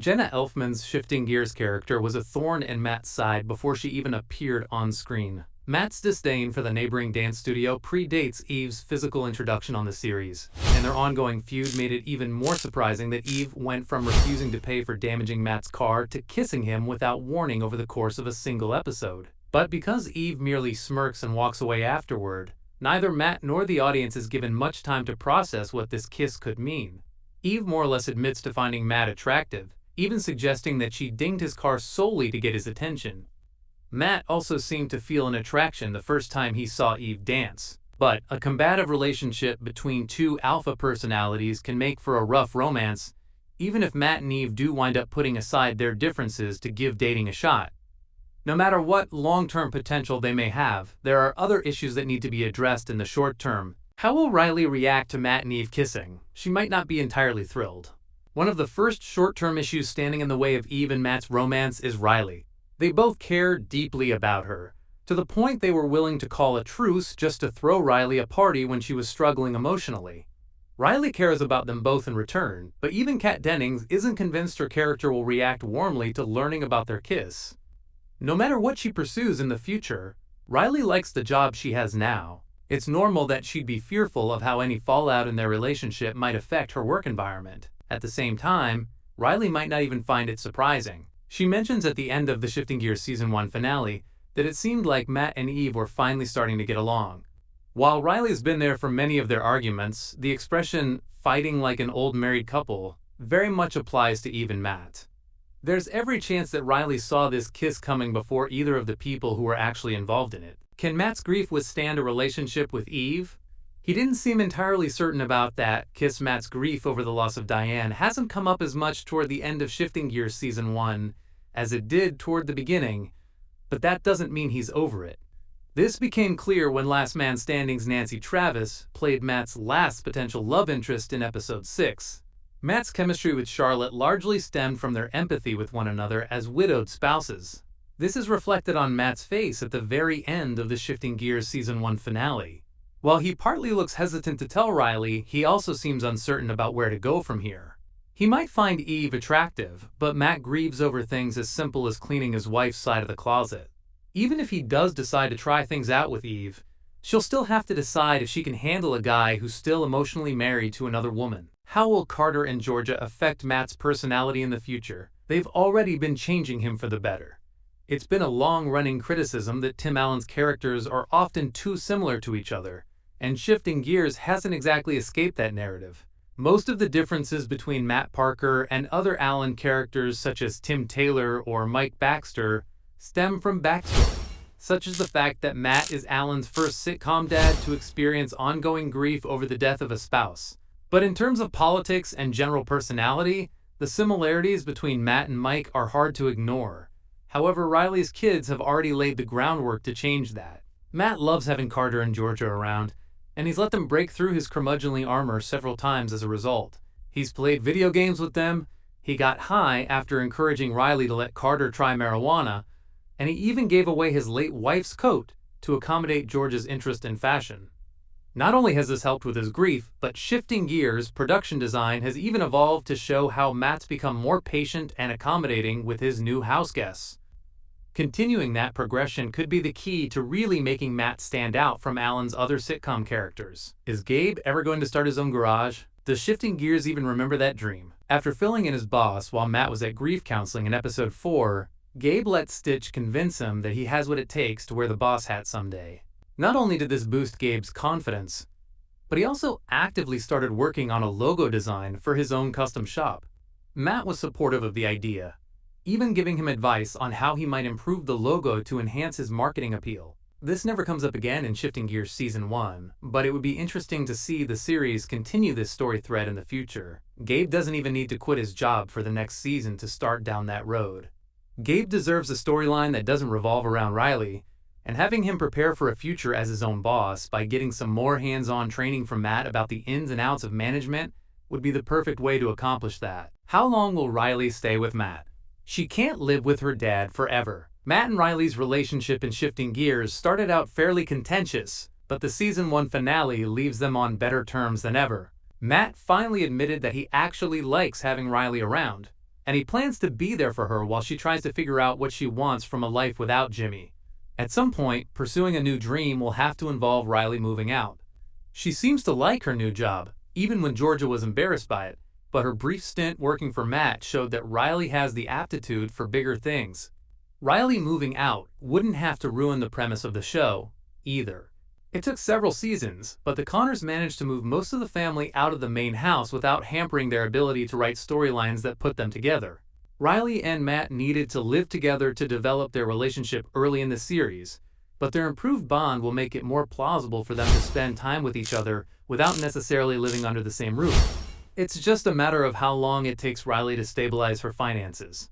Jenna Elfman's Shifting Gears character was a thorn in Matt's side before she even appeared on screen. Matt's disdain for the neighboring dance studio predates Eve's physical introduction on the series, and their ongoing feud made it even more surprising that Eve went from refusing to pay for damaging Matt's car to kissing him without warning over the course of a single episode. But because Eve merely smirks and walks away afterward, neither Matt nor the audience is given much time to process what this kiss could mean. Eve more or less admits to finding Matt attractive, even suggesting that she dinged his car solely to get his attention. Matt also seemed to feel an attraction the first time he saw Eve dance, but a combative relationship between two alpha personalities can make for a rough romance, even if Matt and Eve do wind up putting aside their differences to give dating a shot. No matter what long-term potential they may have, there are other issues that need to be addressed in the short term. How will Riley react to Matt and Eve kissing? She might not be entirely thrilled. One of the first short-term issues standing in the way of Eve and Matt's romance is Riley. They both care deeply about her, to the point they were willing to call a truce just to throw Riley a party when she was struggling emotionally. Riley cares about them both in return, but even Kat Dennings isn't convinced her character will react warmly to learning about their kiss. No matter what she pursues in the future, Riley likes the job she has now. It's normal that she'd be fearful of how any fallout in their relationship might affect her work environment. At the same time, Riley might not even find it surprising. She mentions at the end of the Shifting Gears Season 1 finale that it seemed like Matt and Eve were finally starting to get along. While Riley's been there for many of their arguments, the expression "fighting like an old married couple" very much applies to Eve and Matt. There's every chance that Riley saw this kiss coming before either of the people who were actually involved in it. Can Matt's grief withstand a relationship with Eve? He didn't seem entirely certain about that. Matt's grief over the loss of Diane hasn't come up as much toward the end of Shifting Gears Season 1 as it did toward the beginning, but that doesn't mean he's over it. This became clear when Last Man Standing's Nancy Travis played Matt's last potential love interest in Episode 6. Matt's chemistry with Charlotte largely stemmed from their empathy with one another as widowed spouses. This is reflected on Matt's face at the very end of the Shifting Gears Season 1 finale. While he partly looks hesitant to tell Riley, he also seems uncertain about where to go from here. He might find Eve attractive, but Matt grieves over things as simple as cleaning his wife's side of the closet. Even if he does decide to try things out with Eve, she'll still have to decide if she can handle a guy who's still emotionally married to another woman. How will Carter and Georgia affect Matt's personality in the future? They've already been changing him for the better. It's been a long-running criticism that Tim Allen's characters are often too similar to each other, and Shifting Gears hasn't exactly escaped that narrative. Most of the differences between Matt Parker and other Allen characters such as Tim Taylor or Mike Baxter stem from backstory, such as the fact that Matt is Allen's first sitcom dad to experience ongoing grief over the death of a spouse. But in terms of politics and general personality, the similarities between Matt and Mike are hard to ignore. However, Riley's kids have already laid the groundwork to change that. Matt loves having Carter and Georgia around, and he's let them break through his curmudgeonly armor several times as a result. He's played video games with them, he got high after encouraging Riley to let Carter try marijuana, and he even gave away his late wife's coat to accommodate George's interest in fashion. Not only has this helped with his grief, but Shifting Gears production design has even evolved to show how Matt's become more patient and accommodating with his new house guests. Continuing that progression could be the key to really making Matt stand out from Allen's other sitcom characters. Is Gabe ever going to start his own garage? Does Shifting Gears even remember that dream? After filling in his boss while Matt was at grief counseling in Episode 4, Gabe let Stitch convince him that he has what it takes to wear the boss hat someday. Not only did this boost Gabe's confidence, but he also actively started working on a logo design for his own custom shop. Matt was supportive of the idea, even giving him advice on how he might improve the logo to enhance his marketing appeal. This never comes up again in Shifting Gears Season 1, but it would be interesting to see the series continue this story thread in the future. Gabe doesn't even need to quit his job for the next season to start down that road. Gabe deserves a storyline that doesn't revolve around Riley, and having him prepare for a future as his own boss by getting some more hands-on training from Matt about the ins and outs of management would be the perfect way to accomplish that. How long will Riley stay with Matt? She can't live with her dad forever. Matt and Riley's relationship in Shifting Gears started out fairly contentious, but the Season 1 finale leaves them on better terms than ever. Matt finally admitted that he actually likes having Riley around, and he plans to be there for her while she tries to figure out what she wants from a life without Jimmy. At some point, pursuing a new dream will have to involve Riley moving out. She seems to like her new job, even when Georgia was embarrassed by it, but her brief stint working for Matt showed that Riley has the aptitude for bigger things. Riley moving out wouldn't have to ruin the premise of the show, either. It took several seasons, but the Connors managed to move most of the family out of the main house without hampering their ability to write storylines that put them together. Riley and Matt needed to live together to develop their relationship early in the series, but their improved bond will make it more plausible for them to spend time with each other without necessarily living under the same roof. It's just a matter of how long it takes Riley to stabilize her finances.